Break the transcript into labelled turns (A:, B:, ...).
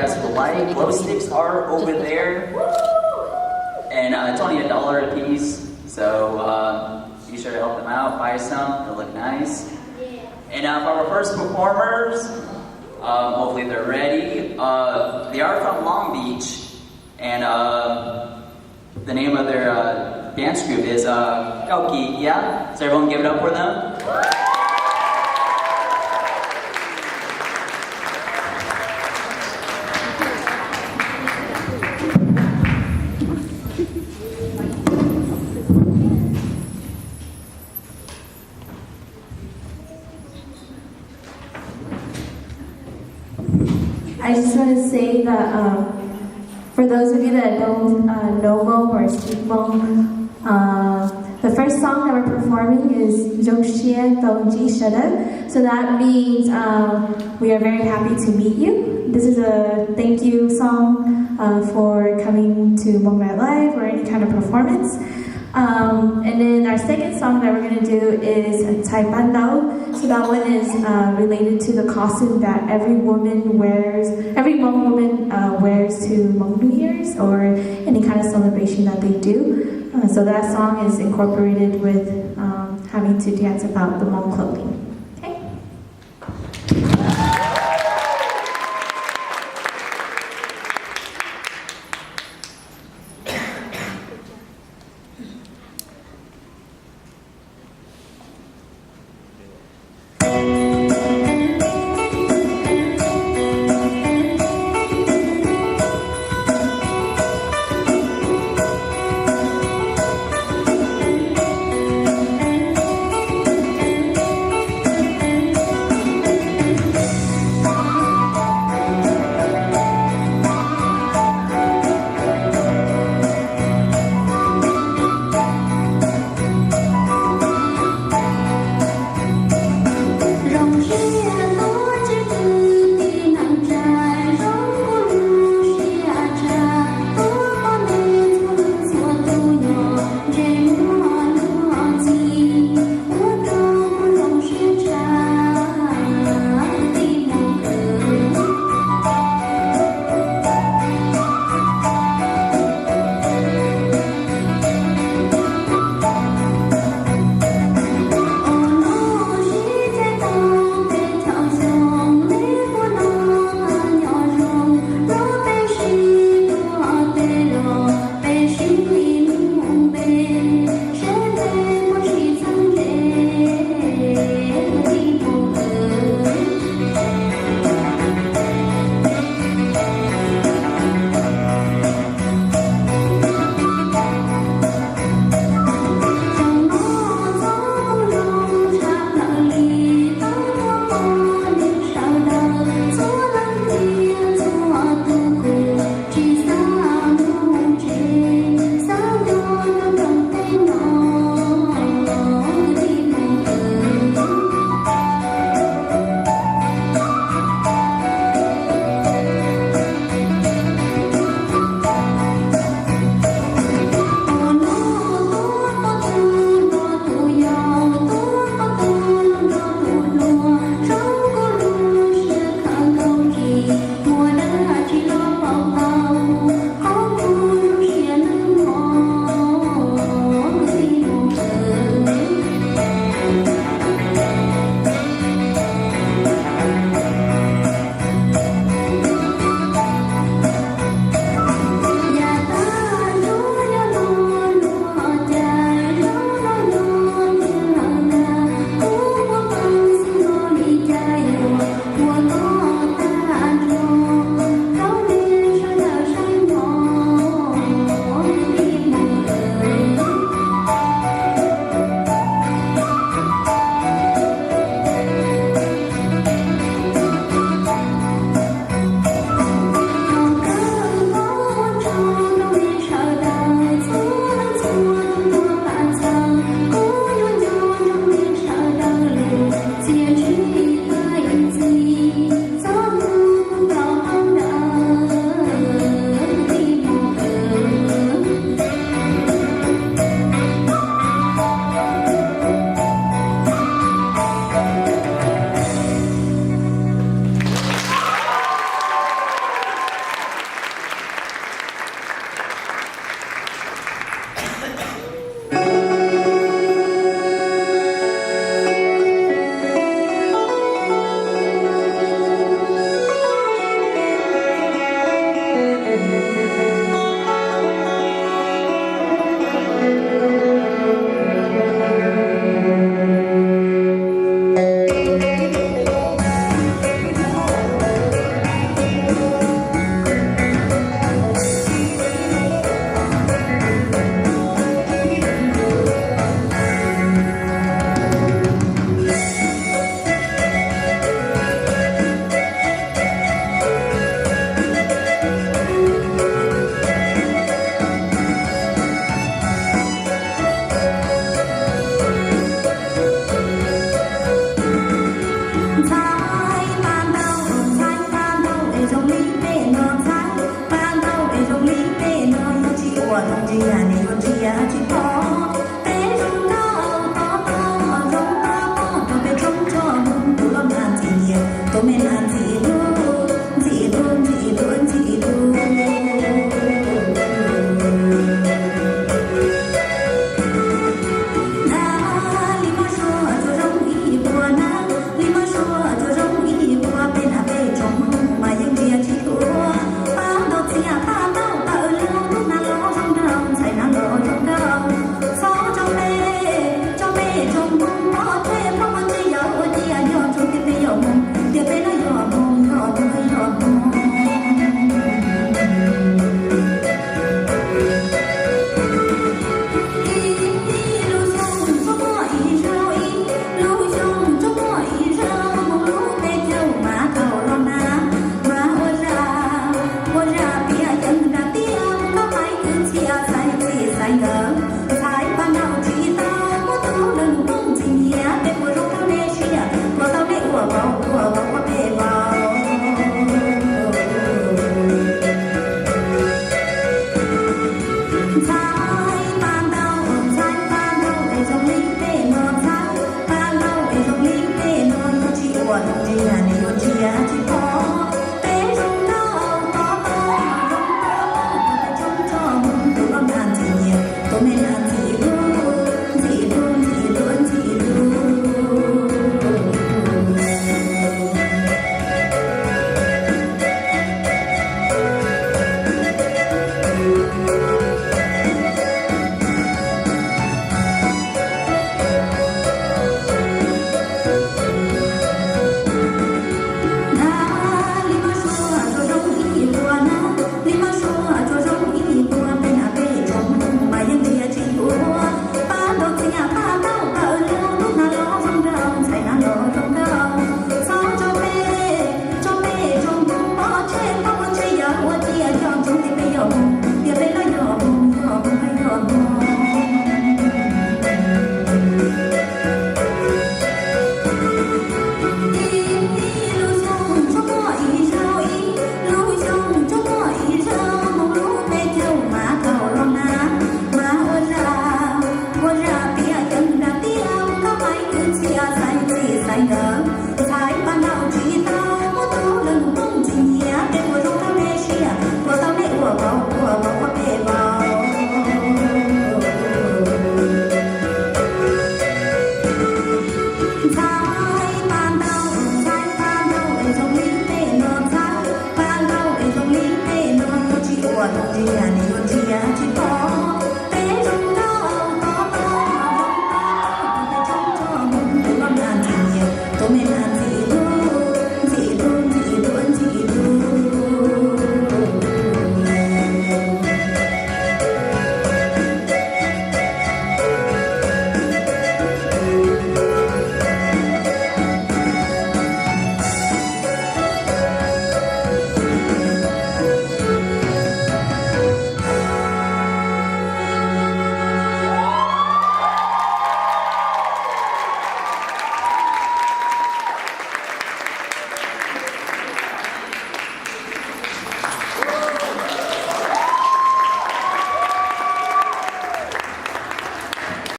A: guys would like. Glow sticks are over there, and it's only $1 a piece. So be sure to help them out. Buy some. They'll look nice. And for our first performers, hopefully they're ready. They are from Long Beach, and the name of their dance group is Kauki. Yeah? So everyone give it up for them.
B: I just want to say that for those of you that don't know Hmong or speak Hmong, the first song that we're performing is Jokshie Dongji Shada. So that means we are very happy to meet you. This is a thank you song for coming to Hmong Night Live or any kind of performance. And then our second song that we're going to do is Chai Pan Dao. So that one is related to the costume that every woman wears, every Hmong woman wears to Hmong New Year's or any kind of celebration that they do. So that song is incorporated with having to dance about the Hmong clothing.